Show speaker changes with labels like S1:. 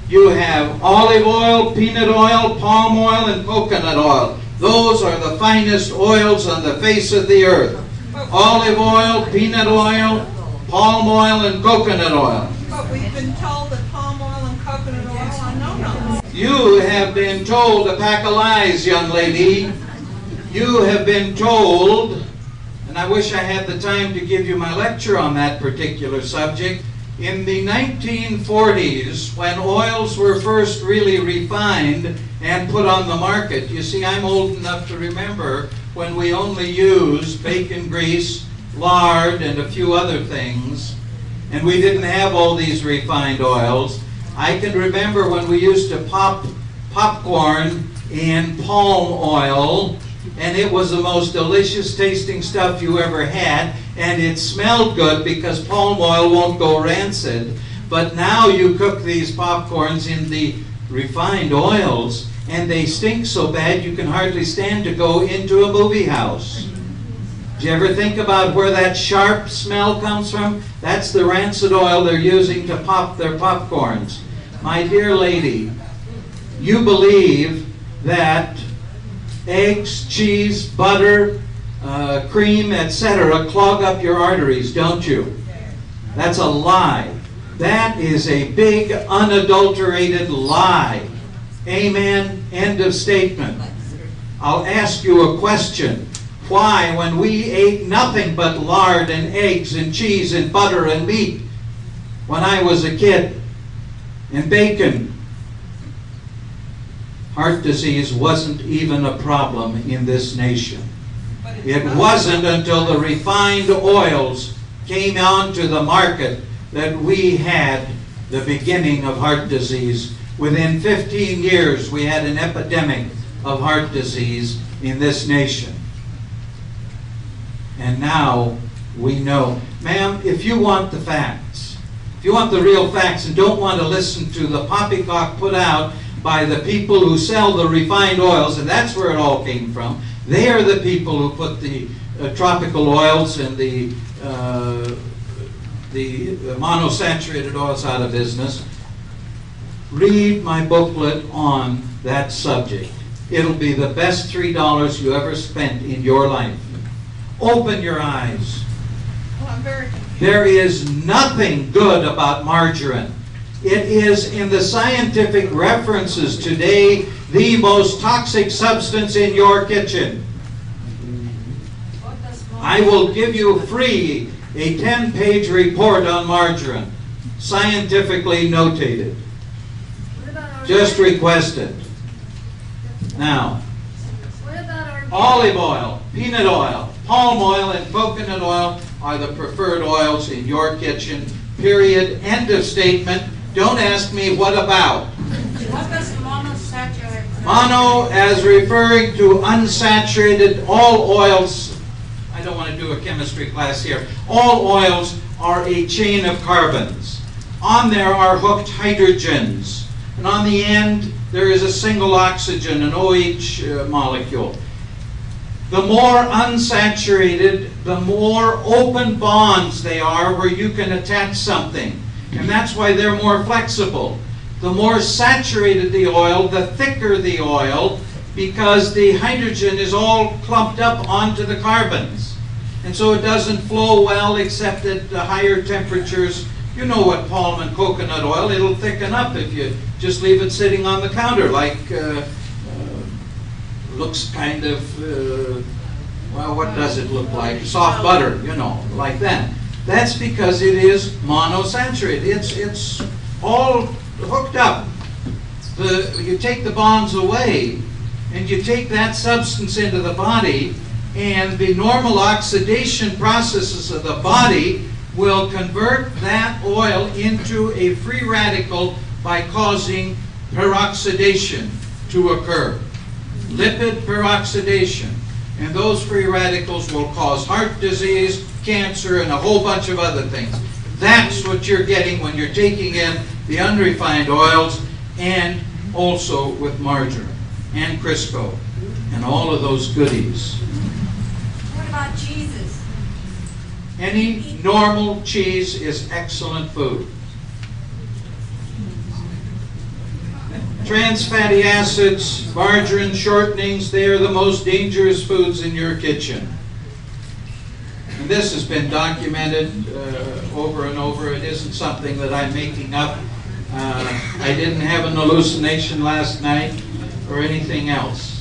S1: You have olive oil, peanut oil, palm oil, and coconut oil. Those are the finest oils on the face of the earth. Olive oil, peanut oil, palm oil, and coconut oil.
S2: But we've been told that palm oil and coconut oil are no-no.
S1: You have been told a pack of lies, young lady. You have been told, and I wish I had the time to give you my lecture on that particular subject. In the 1940s, when oils were first really refined and put on the market, you see, I'm old enough to remember when we only used bacon grease, lard, and a few other things, and we didn't have all these refined oils. I can remember when we used to pop popcorn in palm oil, and it was the most delicious tasting stuff you ever had, and it smelled good because palm oil won't go rancid. But now you cook these popcorns in the refined oils, and they stink so bad you can hardly stand to go into a movie house. Do you ever think about where that sharp smell comes from? That's the rancid oil they're using to pop their popcorns. My dear lady, you believe that eggs, cheese, butter, cream, etc. clog up your arteries, don't you? That's a lie. That is a big, unadulterated lie. Amen. End of statement. I'll ask you a question. Why, when we ate nothing but lard and eggs and cheese and butter and meat when I was a kid, and bacon, heart disease wasn't even a problem in this nation? It wasn't until the refined oils came onto the market that we had the beginning of heart disease. Within 15 years, we had an epidemic of heart disease in this nation. And now we know. Ma'am, if you want the facts, if you want the real facts and don't want to listen to the poppycock put out by the people who sell the refined oils, and that's where it all came from. They are the people who put the tropical oils and the monosaturated oils out of business. Read my booklet on that subject. It'll be the best $3 you ever spent in your life. Open your eyes.
S2: Well, I'm very confused.
S1: There is nothing good about margarine. It is, in the scientific references today, the most toxic substance in your kitchen. I will give you free a 10-page report on margarine, scientifically notated. Just request it. Now, olive oil, peanut oil, palm oil, and coconut oil are the preferred oils in your kitchen. Period. End of statement. Don't ask me what about.
S3: What does monosaturated?
S1: Mono as referring to unsaturated. All oils, I don't want to do a chemistry class here. All oils are a chain of carbons. On there are hooked hydrogens. And on the end, there is a single oxygen, an OH molecule. The more unsaturated, the more open bonds they are where you can attach something. And that's why they're more flexible. The more saturated the oil, the thicker the oil, because the hydrogen is all clumped up onto the carbons. And so it doesn't flow well except at the higher temperatures. You know what palm and coconut oil, it'll thicken up if you just leave it sitting on the counter, like looks kind of, well, what does it look like? Soft butter, you know, like that. That's because it is monosaturated. It's all hooked up. You take the bonds away, and you take that substance into the body, and the normal oxidation processes of the body will convert that oil into a free radical by causing peroxidation to occur. Lipid peroxidation. And those free radicals will cause heart disease, cancer, and a whole bunch of other things. That's what you're getting when you're taking in the unrefined oils, and also with margarine and Crisco and all of those goodies.
S3: What about cheeses?
S1: Any normal cheese is excellent food. Trans fatty acids, margarine shortenings, they are the most dangerous foods in your kitchen. And this has been documented over and over. It isn't something that I'm making up. I didn't have an hallucination last night or anything else.